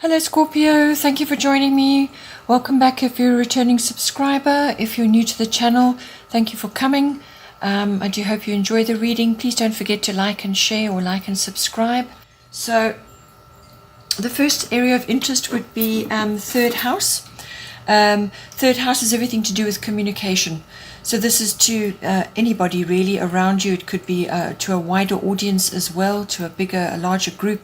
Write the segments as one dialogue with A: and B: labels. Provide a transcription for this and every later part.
A: Hello Scorpio, thank you for joining me. Welcome back if you're a returning subscriber. If you're new to the channel, thank you for coming. I do hope you enjoy the reading. Please don't forget to like and share or like and subscribe. So the first area of interest would be third house. Third house is everything to do with communication. So this is to anybody really around you. It could be to a wider audience as well, to a larger group.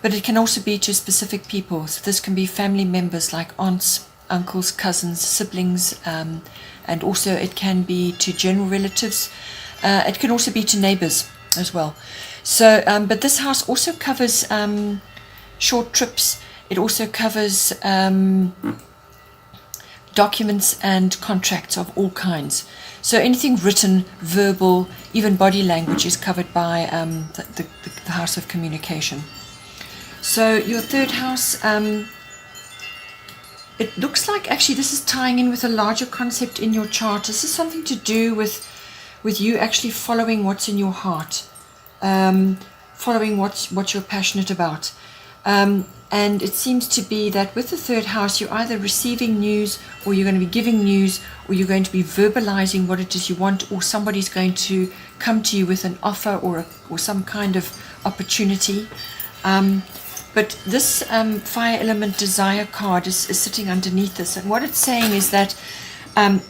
A: But it can also be to specific people. So this can be family members like aunts, uncles, cousins, siblings, and also it can be to general relatives. It can also be to neighbors as well. So, but this house also covers short trips. It also covers documents and contracts of all kinds. So anything written, verbal, even body language is covered by the house of communication. So your third house, it looks like actually this is tying in with a larger concept in your chart. This is something to do with you actually following what's in your heart, following what you're passionate about. And it seems to be that with the third house, you're either receiving news, or you're going to be giving news, or you're going to be verbalizing what it is you want, or somebody's going to come to you with an offer or some kind of opportunity. But this fire element desire card is sitting underneath this, and what it's saying is that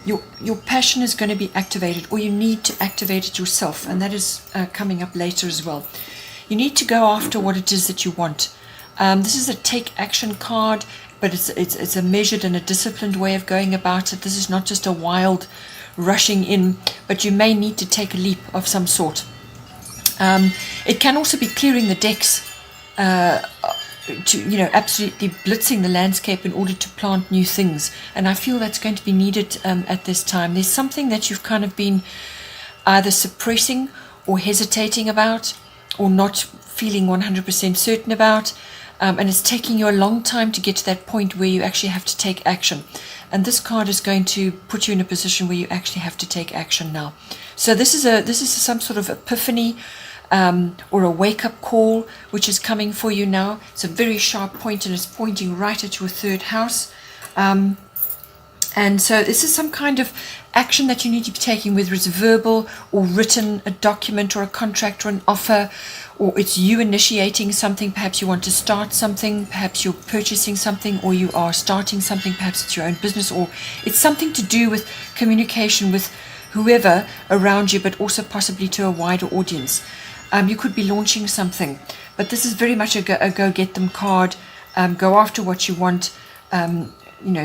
A: your passion is going to be activated, or you need to activate it yourself, and that is coming up later as well. You need to go after what it is that you want. This is a take action card, but it's a measured and a disciplined way of going about it. This is not just a wild rushing in, but you may need to take a leap of some sort. It can also be clearing the decks, to absolutely blitzing the landscape in order to plant new things, and I feel that's going to be needed at this time. There's something that you've kind of been either suppressing or hesitating about, or not feeling 100% certain about, and it's taking you a long time to get to that point where you actually have to take action, and this card is going to put you in a position where you actually have to take action now. So this is some sort of epiphany, or a wake-up call which is coming for you now. It's a very sharp point, and it's pointing right at your third house, and so this is some kind of action that you need to be taking, whether it's verbal or written, a document or a contract or an offer, or it's you initiating something. Perhaps you want to start something, perhaps you're purchasing something, or you are starting something, perhaps it's your own business, or it's something to do with communication with whoever around you, but also possibly to a wider audience. You could be launching something, but this is very much a go-get-them card. Go after what you want,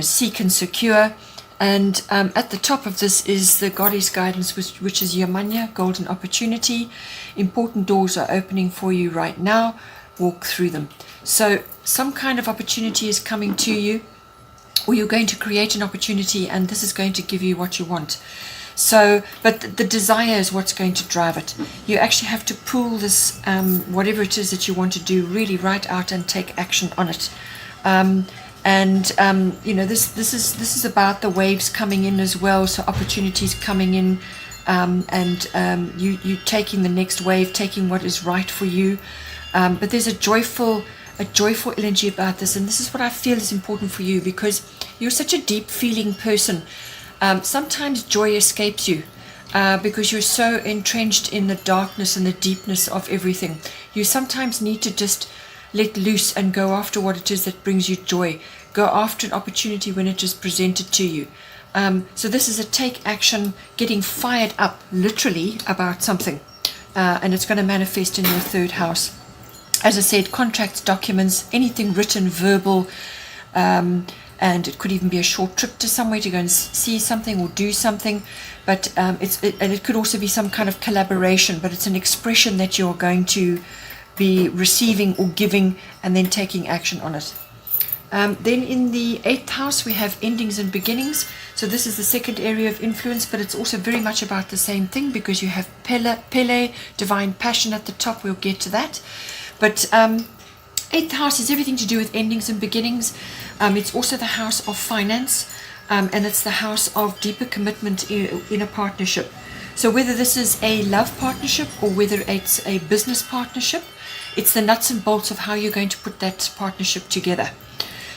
A: seek and secure. And at the top of this is the goddess guidance, which is Yamanya, golden opportunity. Important doors are opening for you right now. Walk through them. So some kind of opportunity is coming to you, or you're going to create an opportunity, and this is going to give you what you want. So, but the desire is what's going to drive it. You actually have to pull this, whatever it is that you want to do, really right out and take action on it. This is about the waves coming in as well. So opportunities coming in, you taking the next wave, taking what is right for you. But there's a joyful energy about this, and this is what I feel is important for you, because you're such a deep feeling person. Sometimes joy escapes you because you're so entrenched in the darkness and the deepness of everything. You sometimes need to just let loose and go after what it is that brings you joy. Go after an opportunity when it is presented to you. So this is a take action, getting fired up literally about something, and it's going to manifest in your third house. As I said, contracts, documents, anything written, verbal, and it could even be a short trip to somewhere to go and see something or do something. But it could also be some kind of collaboration, but it's an expression that you're going to be receiving or giving, and then taking action on it. Then in the 8th house, we have endings and beginnings. So this is the second area of influence, but it's also very much about the same thing, because you have Pele, divine passion at the top. We'll get to that. But 8th house is everything to do with endings and beginnings. It's also the house of finance, and it's the house of deeper commitment in a partnership. So whether this is a love partnership or whether it's a business partnership, it's the nuts and bolts of how you're going to put that partnership together.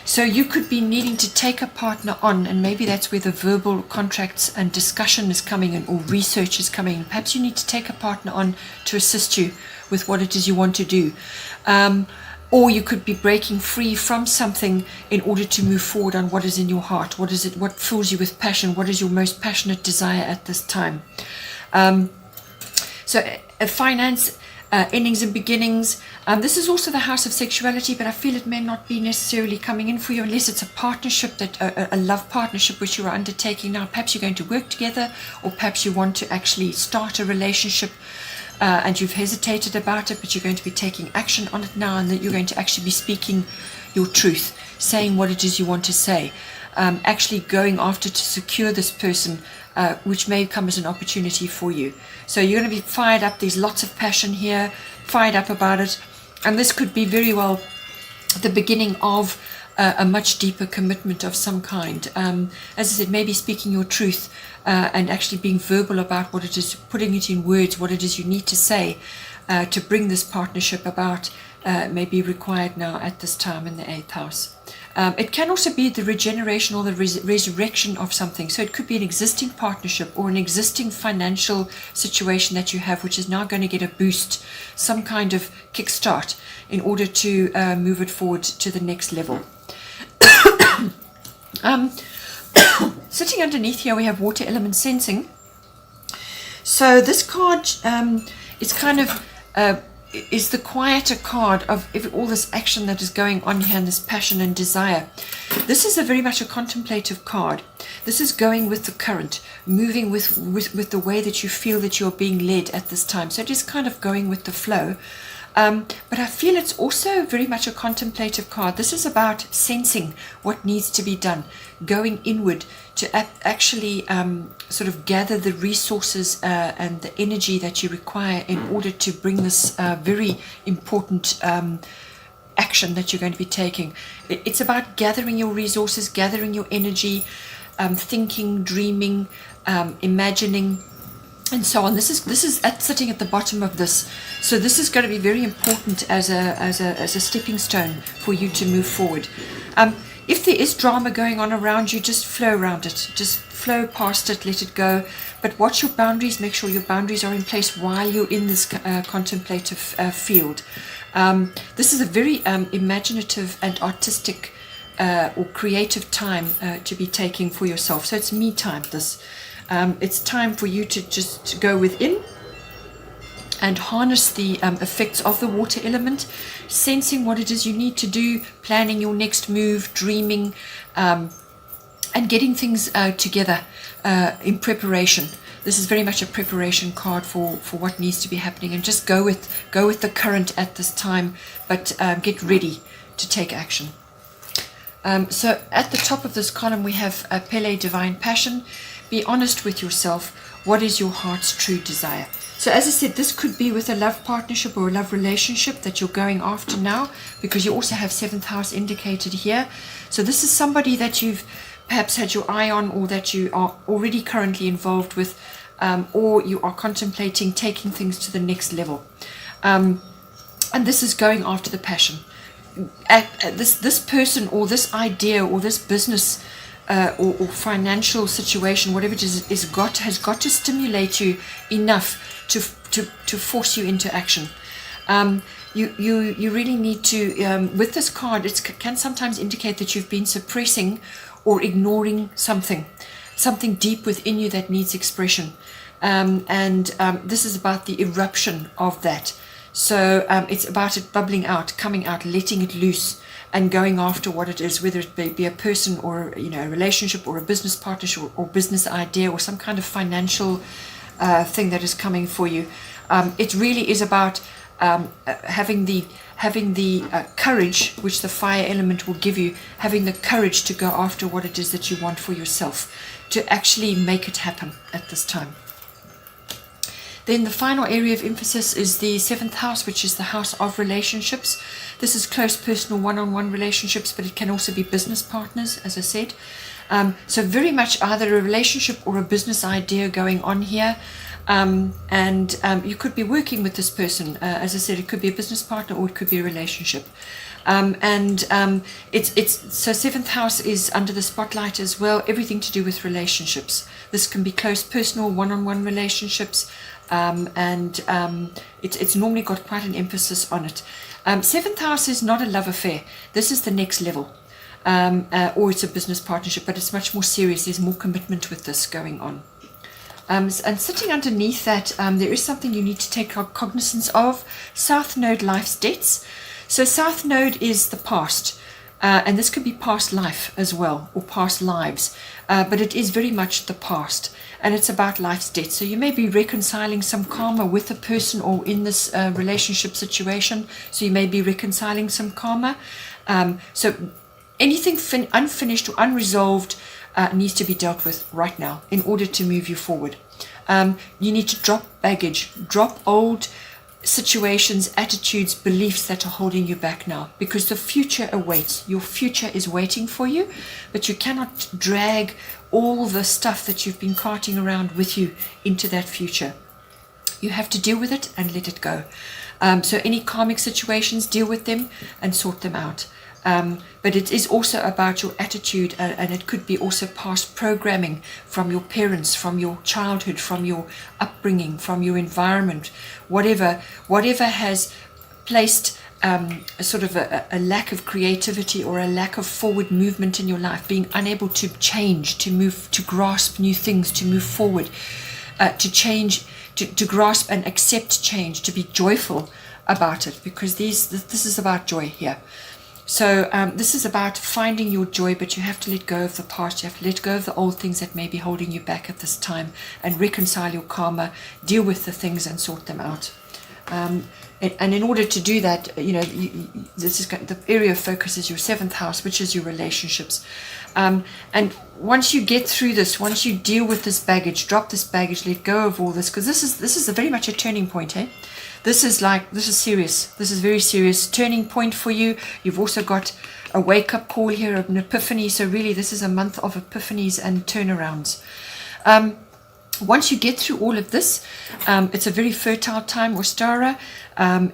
A: So you could be needing to take a partner on, and maybe that's where the verbal contracts and discussion is coming in, or research is coming in. Perhaps you need to take a partner on to assist you with what it is you want to do. Or you could be breaking free from something in order to move forward on what is in your heart. What is it? What fills you with passion? What is your most passionate desire at this time? Finance, endings and beginnings. This is also the house of sexuality, but I feel it may not be necessarily coming in for you unless it's a partnership, a love partnership which you are undertaking now. Perhaps you're going to work together, or perhaps you want to actually start a relationship. And you've hesitated about it, but you're going to be taking action on it now, and that you're going to actually be speaking your truth, saying what it is you want to say, actually going after to secure this person, which may come as an opportunity for you. So you're going to be fired up. There's lots of passion here, fired up about it, and this could be very well the beginning of a much deeper commitment of some kind. As I said, maybe speaking your truth and actually being verbal about what it is, putting it in words, what it is you need to say to bring this partnership about, may be required now at this time in the 8th house. It can also be the regeneration or the resurrection of something. So it could be an existing partnership or an existing financial situation that you have, which is now going to get a boost, some kind of kickstart in order to move it forward to the next level. Sitting underneath here we have water element sensing. So this card is kind of is the quieter card of all this action that is going on here, and this passion and desire. This is a very much a contemplative card. This is going with the current, moving with the way that you feel that you're being led at this time. So it is kind of going with the flow. But I feel it's also very much a contemplative card. This is about sensing what needs to be done, going inward to actually sort of gather the resources and the energy that you require in order to bring this very important action that you're going to be taking. It's about gathering your resources, gathering your energy, thinking, dreaming, imagining, and so on. This is sitting at the bottom of this. So this is going to be very important as a stepping stone for you to move forward. If there is drama going on around you, just flow around it. Just flow past it, let it go. But watch your boundaries. Make sure your boundaries are in place while you're in this contemplative field. This is a very imaginative and artistic or creative time to be taking for yourself. So it's me time, this. It's time for you to just go within and harness the effects of the water element, sensing what it is you need to do, planning your next move, dreaming, and getting things together in preparation. This is very much a preparation card for what needs to be happening, and just go with the current at this time, but get ready to take action. So at the top of this column we have Pele, Divine Passion. Be honest with yourself. What is your heart's true desire? So as I said, this could be with a love partnership or a love relationship that you're going after now, because you also have 7th house indicated here. So this is somebody that you've perhaps had your eye on, or that you are already currently involved with, or you are contemplating taking things to the next level. And this is going after the passion. This person or this idea or this business or financial situation, whatever it is, has got to stimulate you enough to force you into action. You really need to, with this card, it can sometimes indicate that you've been suppressing or ignoring something deep within you that needs expression. This is about the eruption of that. So it's about it bubbling out, coming out, letting it loose, and going after what it is, whether it be a person or a relationship or a business partnership or business idea or some kind of financial thing that is coming for you. It really is about having the courage, which the fire element will give you, having the courage to go after what it is that you want for yourself, to actually make it happen at this time. Then the final area of emphasis is the 7th house, which is the house of relationships. This is close personal one-on-one relationships, but it can also be business partners, as I said. So very much either a relationship or a business idea going on here. You could be working with this person. As I said, it could be a business partner or it could be a relationship. So seventh house is under the spotlight as well, everything to do with relationships. This can be close personal one-on-one relationships, it's normally got quite an emphasis on it. Seventh house is not a love affair. This is the next level, or it's a business partnership, but it's much more serious. There's more commitment with this going on. And sitting underneath that, there is something you need to take cognizance of. South Node, life's debts. So South Node is the past, and this could be past life as well, or past lives, but it is very much the past, and it's about life's debts. So you may be reconciling some karma with a person or in this relationship situation, so you may be reconciling some karma. So anything unfinished or unresolved needs to be dealt with right now in order to move you forward. You need to drop baggage, drop old situations, attitudes, beliefs that are holding you back now, because the future awaits. Your future is waiting for you, but you cannot drag all the stuff that you've been carting around with you into that future. You have to deal with it and let it go. So any karmic situations, deal with them and sort them out. But it is also about your attitude, and it could be also past programming from your parents, from your childhood, from your upbringing, from your environment, whatever has placed a sort of a lack of creativity or a lack of forward movement in your life, being unable to change, to move, to grasp new things, to move forward, to change, to grasp and accept change, to be joyful about it, because this is about joy here. So this is about finding your joy, but you have to let go of the past. You have to let go of the old things that may be holding you back at this time, and reconcile your karma, deal with the things and sort them out. And in order to do that, this is the area of focus is your seventh house, which is your relationships. And once you get through this, once you deal with this baggage, drop this baggage, let go of all this, because this is very much a turning point, eh? This is serious. This is very serious turning point for you. You've also got a wake-up call here, an epiphany. So really, this is a month of epiphanies and turnarounds. Once you get through all of this, it's a very fertile time, Ostara.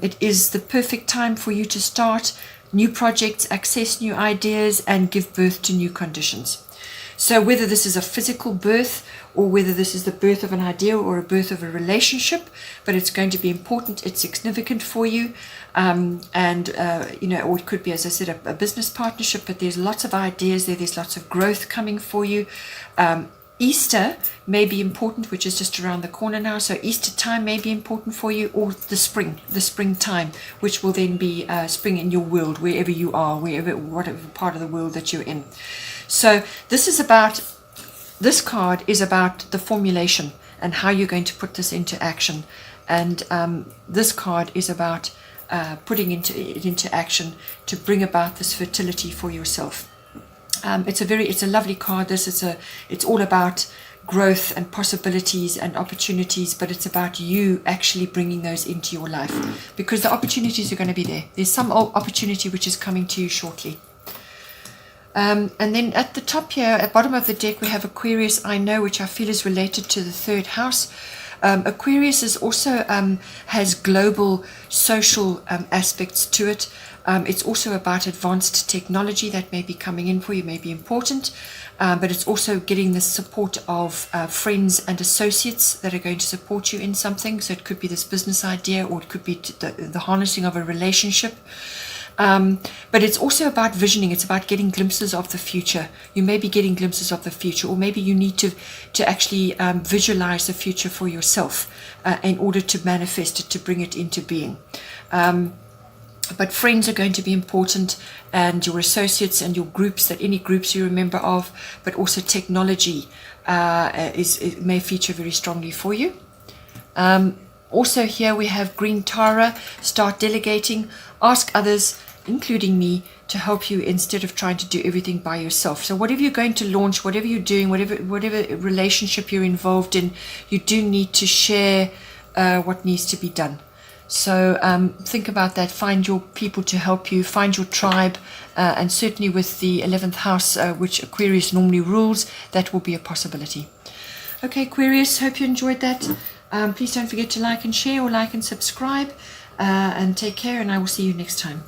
A: It is the perfect time for you to start new projects, access new ideas, and give birth to new conditions. So whether this is a physical birth, or whether this is the birth of an idea or a birth of a relationship, but it's going to be important, it's significant for you, or it could be, as I said, a business partnership, but there's lots of ideas there's lots of growth coming for you. Easter may be important, which is just around the corner now, so Easter time may be important for you, or the springtime, which will then be spring in your world, wherever you are, whatever part of the world that you're in. So this card is about the formulation and how you're going to put this into action. And this card is about putting it into action to bring about this fertility for yourself. It's a lovely card. It's all about growth and possibilities and opportunities, but it's about you actually bringing those into your life, because the opportunities are going to be there. There's some opportunity which is coming to you shortly. And then at the top here, at the bottom of the deck, we have Aquarius, I know, which I feel is related to the third house. Aquarius is also has global social aspects to it. It's also about advanced technology that may be coming in for you, may be important, but it's also getting the support of friends and associates that are going to support you in something. So it could be this business idea, or it could be the harnessing of a relationship. But it's also about visioning. It's about getting glimpses of the future. You may be getting glimpses of the future, or maybe you need to actually visualize the future for yourself in order to manifest it, to bring it into being. But friends are going to be important, and your associates and your groups, any groups you remember of, but also technology it may feature very strongly for you. Also here we have Green Tara, start delegating, ask others, including me, to help you instead of trying to do everything by yourself. So whatever you're going to launch, whatever you're doing, whatever relationship you're involved in, you do need to share what needs to be done. So think about that, find your people to help you, find your tribe, and certainly with the 11th house, which Aquarius normally rules, that will be a possibility. Okay, Aquarius, hope you enjoyed that. Please don't forget to like and share, or like and subscribe, and take care, and I will see you next time.